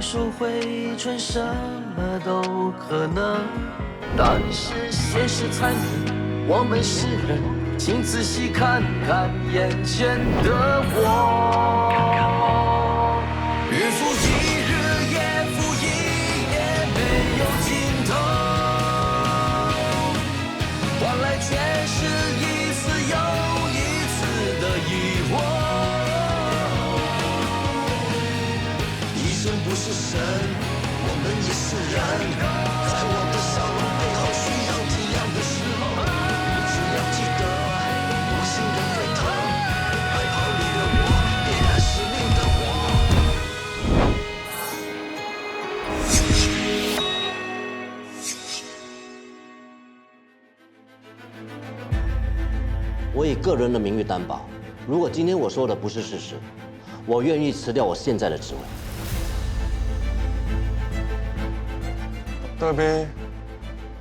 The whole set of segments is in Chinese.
树回春，什么都可能。但是现实残忍，我们是人，请仔细看看眼前的我。日复一日，夜复一夜，没有尽头，换来全是一次又一次的疑惑。医生不是神，我们也是人，在我的笑容背后需要体谅的时候，你只要记得我心的沸腾，害怕离了我，点燃使命的火。我以个人的名誉担保，如果今天我说的不是事实，我愿意辞掉我现在的职位。德斌，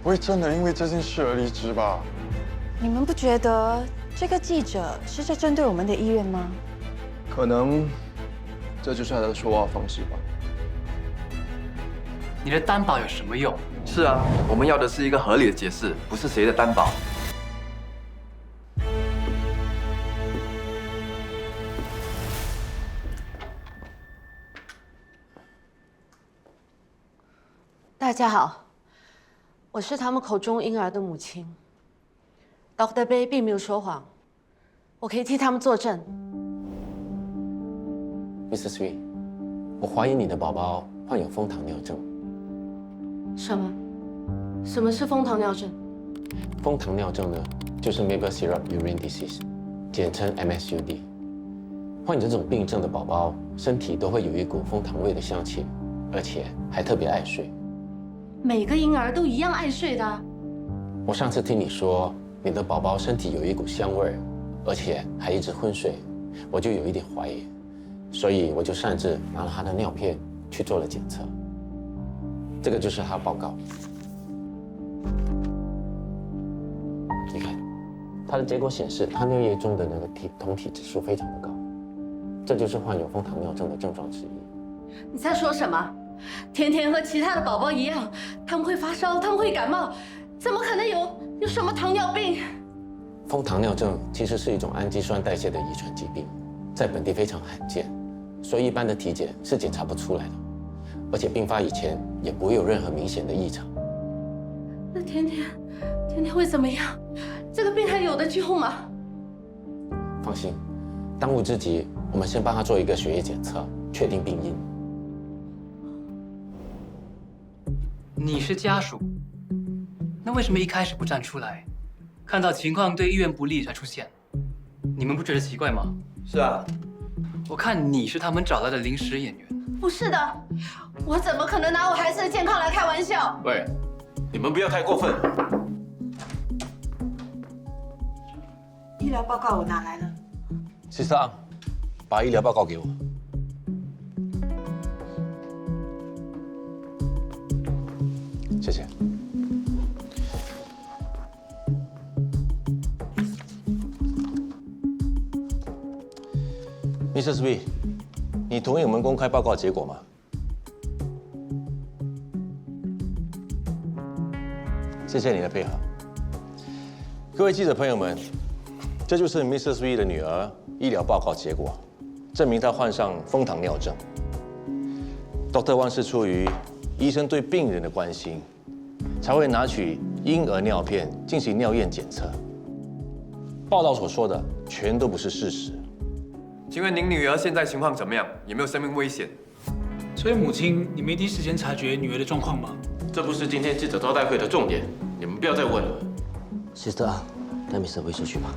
不会真的因为这件事而离职吧？你们不觉得这个记者是在针对我们的医院吗？可能这就是他的说话方式吧。你的担保有什么用？是啊，我们要的是一个合理的解释，不是谁的担保。大家好，我是他们口中婴儿的母亲。Dr. Bay 并没有说谎，我可以替他们作证。Mrs. Wee， 我怀疑你的宝宝患有枫糖尿症。什么？什么是枫糖尿症？枫糖尿症呢，就是 Maple Syrup Urine Disease， 简称 MSUD。患这种病症的宝宝，身体都会有一股枫糖味的香气，而且还特别爱睡。每个婴儿都一样爱睡的。我上次听你说你的宝宝身体有一股香味儿，而且还一直昏睡，我就有一点怀疑，所以我就擅自拿了他的尿片去做了检测。这个就是他的报告。你看，他的结果显示他尿液中的那个酮体指数非常的高，这就是患有枫糖尿症的症状之一。你在说什么？甜甜和其他的宝宝一样，他们会发烧，他们会感冒，怎么可能有什么糖尿病？枫糖尿症其实是一种氨基酸代谢的遗传疾病，在本地非常罕见，所以一般的体检是检查不出来的，而且并发以前也不会有任何明显的异常。那甜甜会怎么样？这个病还有得救吗？放心，当务之急，我们先帮他做一个血液检测，确定病因。你是家属，那为什么一开始不站出来？看到情况对医院不利才出现，你们不觉得奇怪吗？是啊，我看你是他们找来的临时演员。不是的，我怎么可能拿我孩子的健康来开玩笑？喂，你们不要太过分。医疗报告我拿来了。先生，把医疗报告给我。谢谢。Mrs. Wee， 你同意我们公开报告结果吗？谢谢你的配合。各位记者朋友们，这就是 Mrs. Wee 的女儿医疗报告结果，证明她患上枫糖尿症。Dr. Wang 是出于医生对病人的关心，才会拿取婴儿尿片进行尿验检测。报道所说的全都不是事实。请问您女儿现在情况怎么样？有没有生命危险？所以母亲，你没第一时间察觉女儿的状况吗？这不是今天记者招待会的重点，你们不要再问了。Sister， 带 Mr. Wee 出去吧。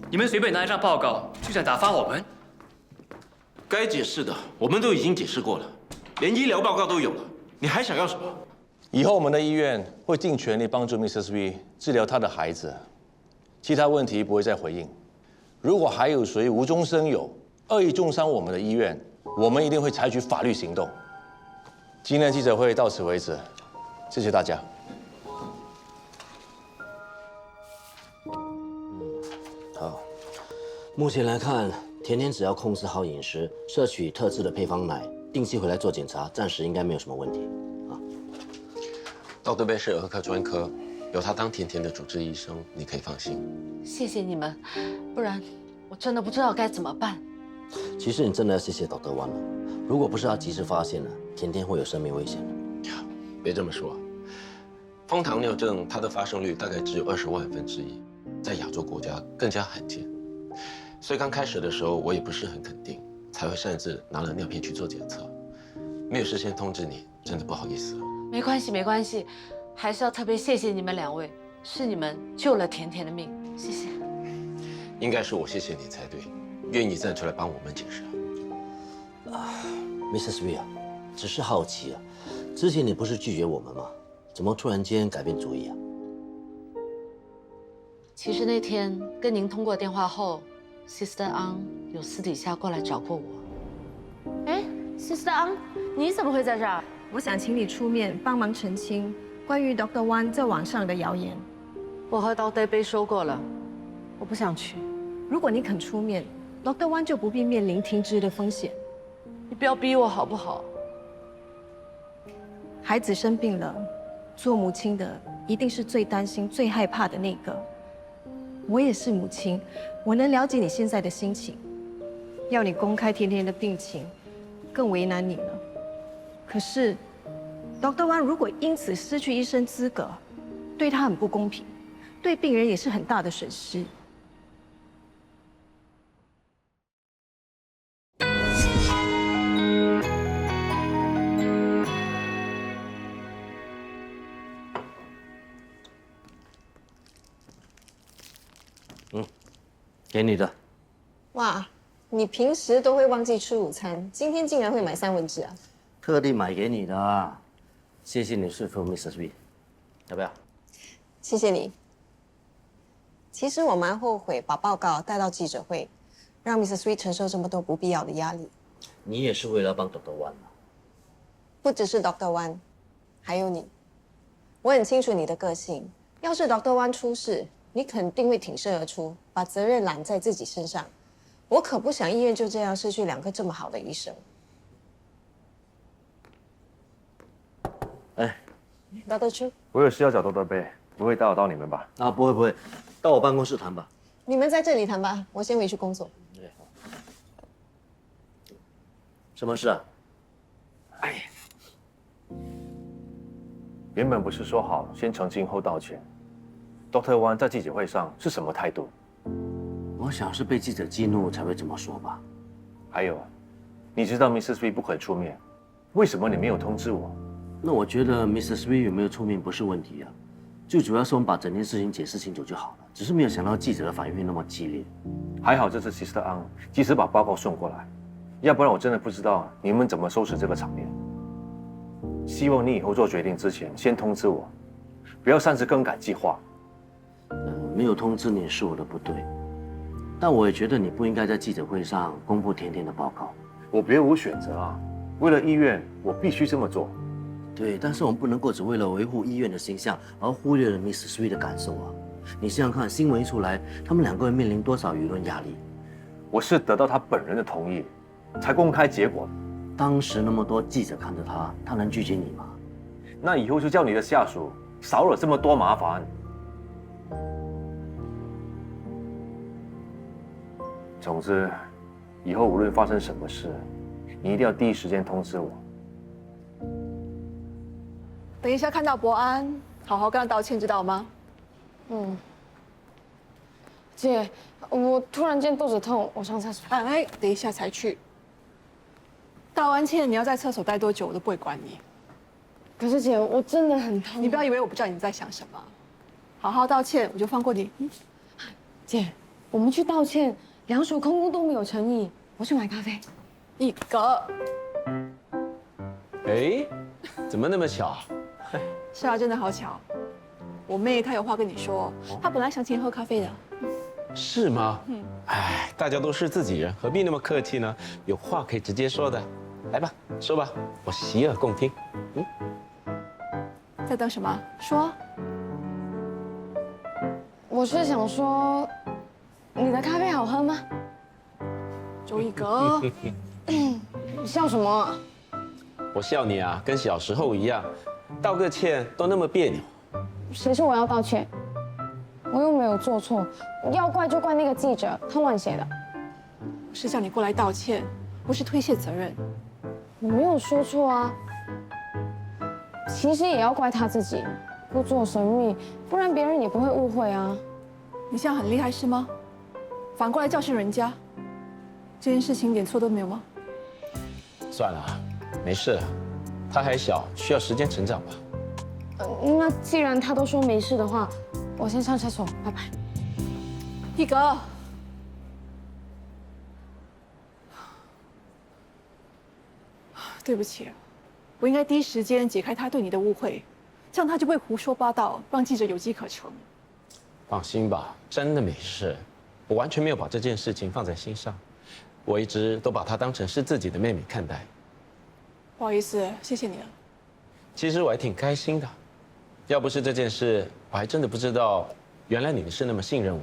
你们随便拿一张报告就想打发我们？该解释的我们都已经解释过了，连医疗报告都有了，你还想要什么？以后我们的医院会尽全力帮助 Mrs. Wee 治疗她的孩子，其他问题不会再回应。如果还有谁无中生有、恶意重伤我们的医院，我们一定会采取法律行动。今天的记者会到此为止，谢谢大家。好，目前来看，甜甜只要控制好饮食，摄取特制的配方奶，定期回来做检查，暂时应该没有什么问题。Dr. 贝是儿科专科，有他当甜甜的主治医生，你可以放心。谢谢你们，不然我真的不知道该怎么办。其实你真的要谢谢Dr. Wan了，如果不是他及时发现了，甜甜会有生命危险的。别这么说，疯糖尿症它的发生率大概只有20万分之一，在亚洲国家更加罕见。所以刚开始的时候我也不是很肯定，才会擅自拿了尿片去做检测，没有事先通知你，真的不好意思了。没关系，没关系，还是要特别谢谢你们2位，是你们救了甜甜的命，谢谢。应该是我谢谢你才对，愿意站出来帮我们解释。Mrs. Wee 啊，只是好奇啊，之前你不是拒绝我们吗？怎么突然间改变主意啊？其实那天跟您通过电话后，Sister Ang 有私底下过来找过我。哎，Sister Ang，你怎么会在这儿？我想请你出面帮忙澄清关于 Dr. Wan 在网上的谣言。我和Dr. Bay说过了，我不想去。如果你肯出面，Dr. Wan 就不必面临停职的风险。你不要逼我好不好？孩子生病了，做母亲的一定是最担心、最害怕的那个。我也是母亲，我能了解你现在的心情。要你公开甜甜的病情，更为难你了。可是 ，Dr. Wan 如果因此失去医生资格，对他很不公平，对病人也是很大的损失。给你的。哇，你平时都会忘记吃午餐，今天竟然会买3文治啊！特地买给你的，谢谢你说服 Mrs. Wee， 要不要？谢谢你。其实我蛮后悔把报告带到记者会，让 Mrs. Wee 承受这么多不必要的压力。你也是为了帮 Dr. Wan 嘛？不只是 Dr. Wan， 还有你。我很清楚你的个性，要是 Dr. Wan 出事，你肯定会挺身而出，把责任揽在自己身上。我可不想医院就这样失去2个这么好的医生。哎，Dr. Chu，我有事要找Dr. Bay，不会打扰到你们吧？啊，不会，到我办公室谈吧。你们在这里谈吧，我先回去工作。什么事啊？原本不是说好先澄清后道歉？Dr. Wan 在记者会上是什么态度？我想是被记者激怒才会这么说吧。还有，你知道 Mrs. Wee 不肯出面，为什么你没有通知我？那我觉得 Mrs. Wee 有没有出面不是问题啊，最主要是我们把整件事情解释清楚就好了。只是没有想到记者的反应会那么激烈。还好这次 Sister Ang 及时把报告送过来，要不然我真的不知道你们怎么收拾这个场面。希望你以后做决定之前先通知我，不要擅自更改计划。没有通知你是我的不对，但我也觉得你不应该在记者会上公布甜甜的报告。我别无选择啊，为了医院，我必须这么做。对，但是我们不能够只为了维护医院的形象而忽略了 Mrs. Wee 的感受啊！你想想看，新闻一出来，他们2个人面临多少舆论压力？我是得到他本人的同意，才公开结果。当时那么多记者看着他，他能拒绝你吗？那以后就叫你的下属少了这么多麻烦。总之，以后无论发生什么事，你一定要第一时间通知我。等一下看到伯安，好好跟他道歉，知道吗？姐，我突然间肚子痛，我上厕所。哎，等一下才去。道完歉，你要在厕所待多久，我都不会管你。可是姐，我真的很痛。你不要以为我不知道你在想什么，好好道歉，我就放过你。姐，我们去道歉，两手空空都没有诚意。我去买咖啡。一个。哎，怎么那么巧？是啊，真的好巧。我妹她有话跟你说，她本来想请你喝咖啡的。是吗？哎，大家都是自己人，何必那么客气呢？有话可以直接说的。来吧，说吧，我洗耳恭听。在等什么？说。我是想说，你的咖啡好喝吗？周一格，你笑什么啊？我笑你啊，跟小时候一样，道个歉都那么别扭。谁说我要道歉？我又没有做错，要怪就怪那个记者，他乱写的。是叫你过来道歉，不是推卸责任。我没有说错啊。其实也要怪他自己，不做神秘，不然别人也不会误会啊。你现在很厉害是吗？反过来教训人家，这件事情一点错都没有吗？算了，没事，他还小，需要时间成长吧。那既然他都说没事的话，我先上厕所，拜拜。一格，对不起，我应该第一时间解开他对你的误会，这样他就不会胡说八道，让记者有机可乘。放心吧，真的没事，我完全没有把这件事情放在心上，我一直都把她当成是自己的妹妹看待。不好意思，谢谢你了。其实我还挺开心的，要不是这件事，我还真的不知道，原来你们是那么信任我。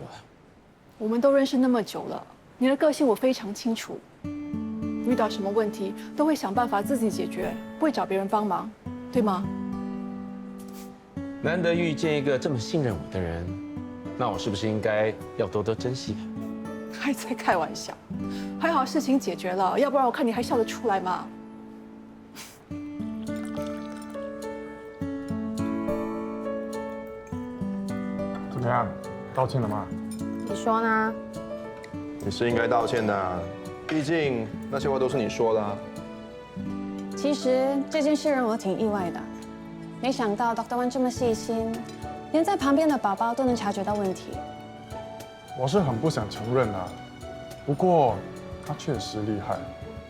我们都认识那么久了，你的个性我非常清楚，遇到什么问题都会想办法自己解决，不会找别人帮忙，对吗？难得遇见一个这么信任我的人，那我是不是应该要多多珍惜？还在开玩笑，还好事情解决了，要不然我看你还笑得出来吗？怎么样？道歉了吗？你说呢？你是应该道歉的啊，毕竟那些话都是你说的啊。其实这件事让我挺意外的，没想到 Dr. Wan 这么细心，连在旁边的宝宝都能察觉到问题。我是很不想承认啊，不过他确实厉害。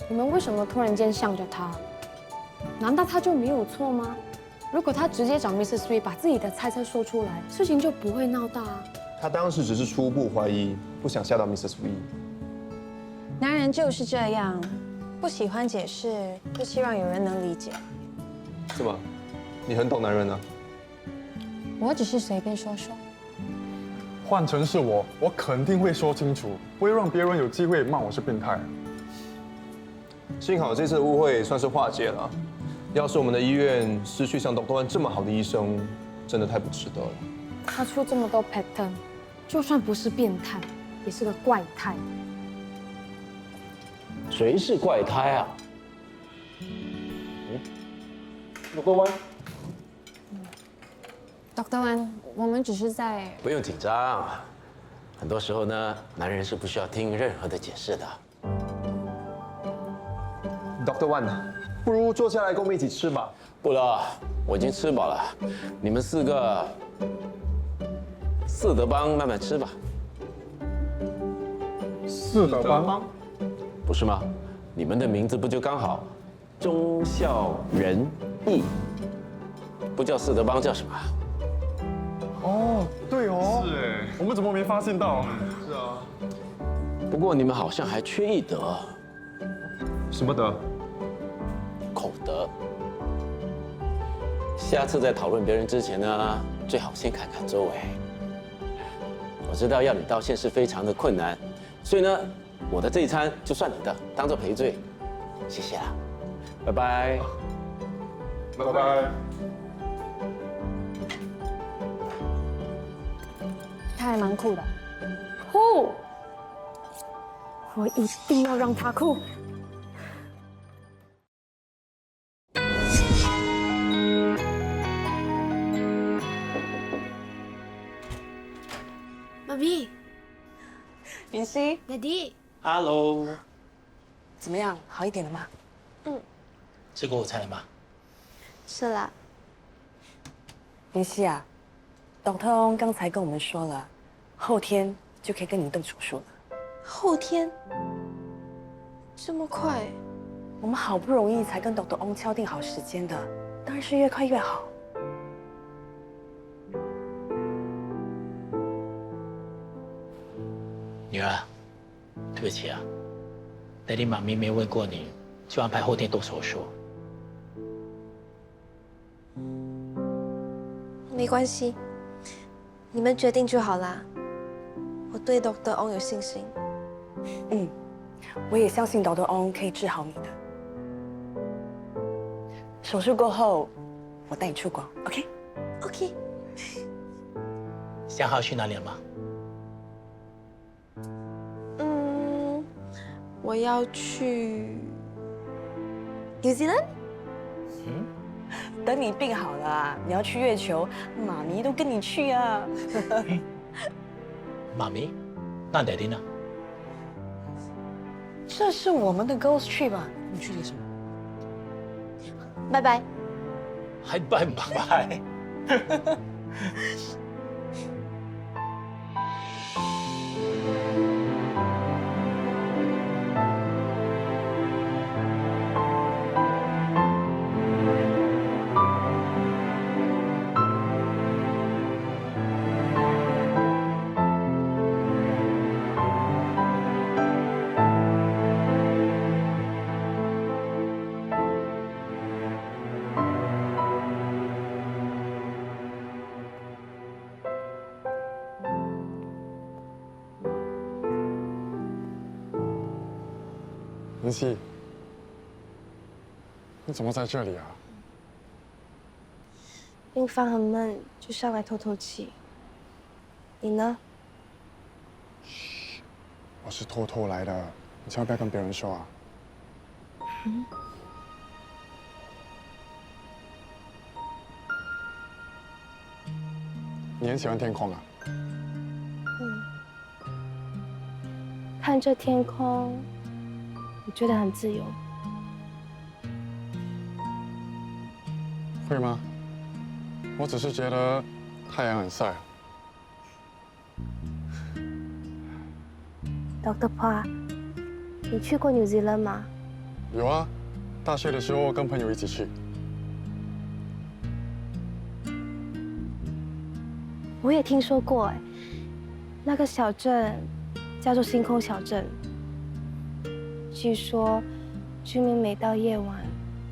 你们为什么突然间向着他？难道他就没有错吗？如果他直接找 Mrs. Sweet 把自己的猜测说出来，事情就不会闹大啊。他当时只是初步怀疑，不想吓到 Mrs. Wee。男人就是这样，不喜欢解释，不希望有人能理解。是吗？你很懂男人啊。我只是随便说说。换成是我，我肯定会说清楚，不会让别人有机会骂我是变态。幸好这次的误会算是化解了。要是我们的医院失去像Dr. Wan这么好的医生，真的太不值得了。他出这么多 pattern， 就算不是变态，也是个怪胎。谁是怪胎啊？Dr. Wan， Dr. Wan， 我们只是在……不用紧张，很多时候呢，男人是不需要听任何的解释的。Dr. Wan， 不如坐下来跟我们一起吃吧。不了，我已经吃饱了，你们4个四德帮慢慢吃吧。四德帮？不是吗？你们的名字不就刚好忠孝仁义，不叫四德帮叫什么？哦，对哦，是哎，我们怎么没发现到？是啊。不过你们好像还缺一德。什么德？口德。下次在讨论别人之前呢，最好先看看周围。我知道要你道歉是非常的困难，所以呢，我的这一餐就算你的，当做赔罪。谢谢啦，拜拜。拜拜。他还蛮酷的。酷！我一定要让他酷。妈咪，云溪，爹地， Hello， 怎么样？好一点了吗？吃过午餐了吗？是啦。云溪啊，Dr. Ong 刚才跟我们说了，后天就可以跟你动手术了。后天？这么快？我们好不容易才跟 Dr. Ong 敲定好时间的，当然是越快越好。女儿，对不起啊，Daddy 妈咪没问过你，就安排后天动手术。没关系，你们决定就好啦。我对 Dr. Ong 有信心。我也相信 Dr. On 可以治好你的。手术过后，我带你出国 ，OK？OK。想好去哪里了吗？我要去 New Zealand。等你病好了啊，你要去月球，妈咪都跟你去啊。妈咪，那爹地呢？这是我们的 Girls Trip 啊，你去理什么？拜拜。还拜不拜？林夕，你怎么在这里啊？病房很闷，就上来透透气。你呢？我是偷偷来的，你千万不要跟别人说啊。你很喜欢天空啊？看着天空，我觉得很自由。会吗？我只是觉得太阳很晒。Dr. Pa， 你去过 New Zealand 吗？有啊，大学的时候跟朋友一起去。我也听说过，那个小镇叫做星空小镇。据说居民每到夜晚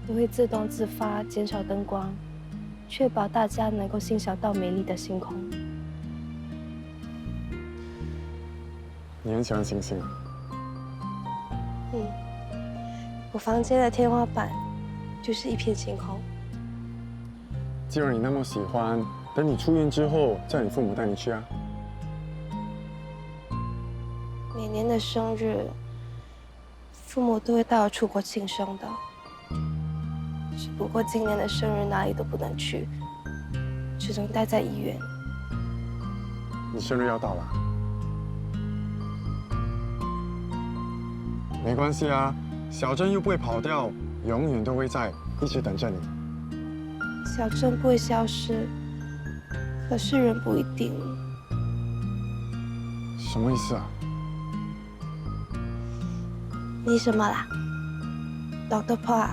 都会自动自发减少灯光，确保大家能够欣赏到美丽的星空。你很喜欢星星啊？我房间的天花板就是一片星空。既然你那么喜欢，等你出院之后，叫你父母带你去啊。每年的生日，父母都会带我出国庆生的。只不过今年的生日哪里都不能去，只能待在医院。你生日要到了。没关系啊，小镇又不会跑掉，永远都会在，一直等着你。小镇不会消失，可是人不一定。什么意思啊？没什么啦 ，Dr. Pa，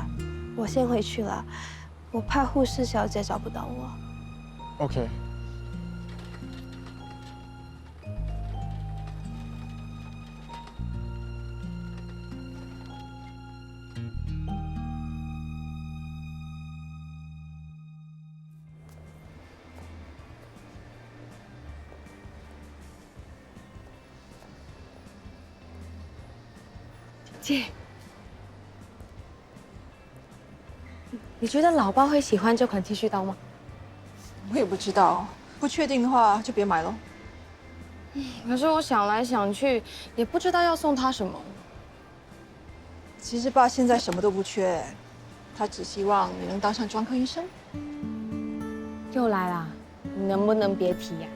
我先回去了，我怕护士小姐找不到我。OK。姐，你觉得老爸会喜欢这款剃须刀吗？我也不知道，不确定的话就别买了。可是我想来想去，也不知道要送他什么。其实爸现在什么都不缺，他只希望你能当上专科医生。又来啦，你能不能别提呀？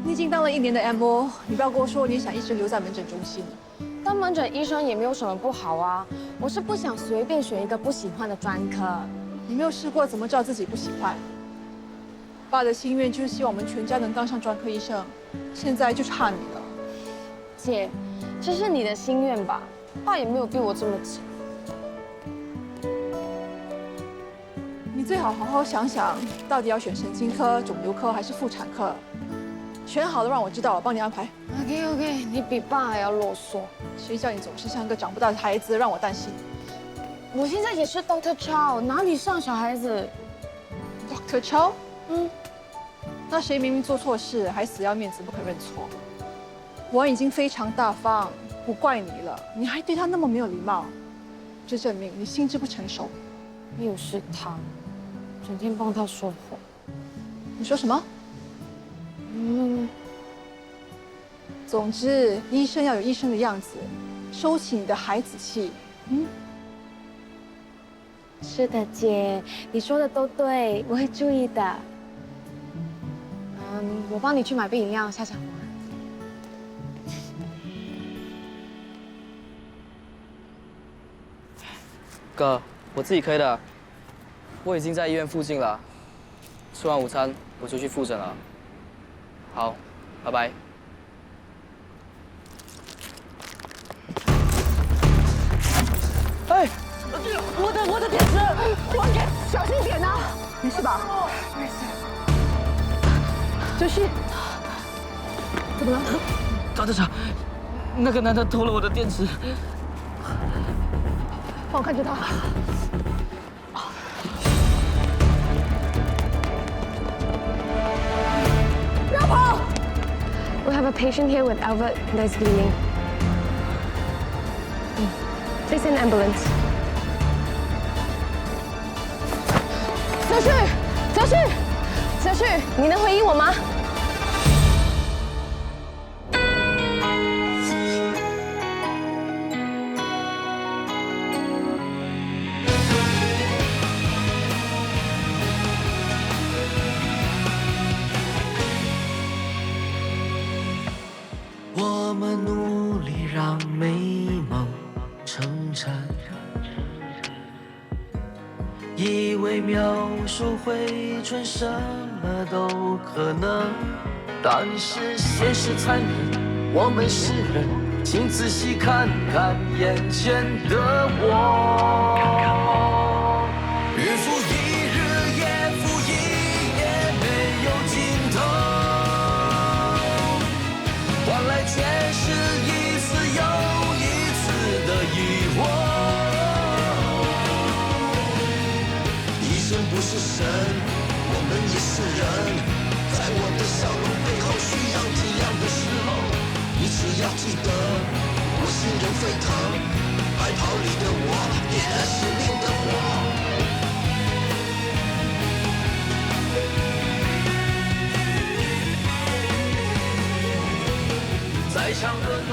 你已经当了1年的 MO， 你不要跟我说你想一直留在门诊中心。当门诊医生也没有什么不好啊，我是不想随便选一个不喜欢的专科。你没有试过怎么知道自己不喜欢？爸的心愿就是希望我们全家能当上专科医生，现在就差你了。姐，这是你的心愿吧？爸也没有逼我这么紧。你最好好好想想，到底要选神经科、肿瘤科还是妇产科？选好了让我知道，我帮你安排。OK， 你比爸还要啰嗦。谁叫你总是像个长不大的孩子，让我担心。我现在也是 Dr. Chow， 哪里像小孩子 ？Dr. Chow？ 那谁明明做错事，还死要面子不肯认错？我已经非常大方，不怪你了，你还对他那么没有礼貌，这证明你心智不成熟。又是他，整天帮他说话。你说什么？总之，医生要有医生的样子，收起你的孩子气。是的，姐，你说的都对，我会注意的。我帮你去买杯饮料，下次好吗？哥，我自己开的，我已经在医院附近了。吃完午餐，我就去复诊了。好，拜拜。哎，我的电池，还给，小心点啊！没事吧？没事。哲旭，怎么了？大队长，那个男的偷了我的电池。帮我看着他。不要跑 We have a patient here with overt nose bleeding. Please send an ambulance. 哲旭，哲旭，哲旭，你能回应我吗？我们努力让美梦成真，以为描述回春什么都可能，但是现实残忍，我们是人，请仔细看看眼前的我。日复一日，夜复一夜，没有尽头，换来却是一次又一次的疑惑。医生不是神，我们也是人，在我的笑容背后需要体谅的时候，你只要记得我心人沸腾，白袍里的我点燃使命的火。再长的路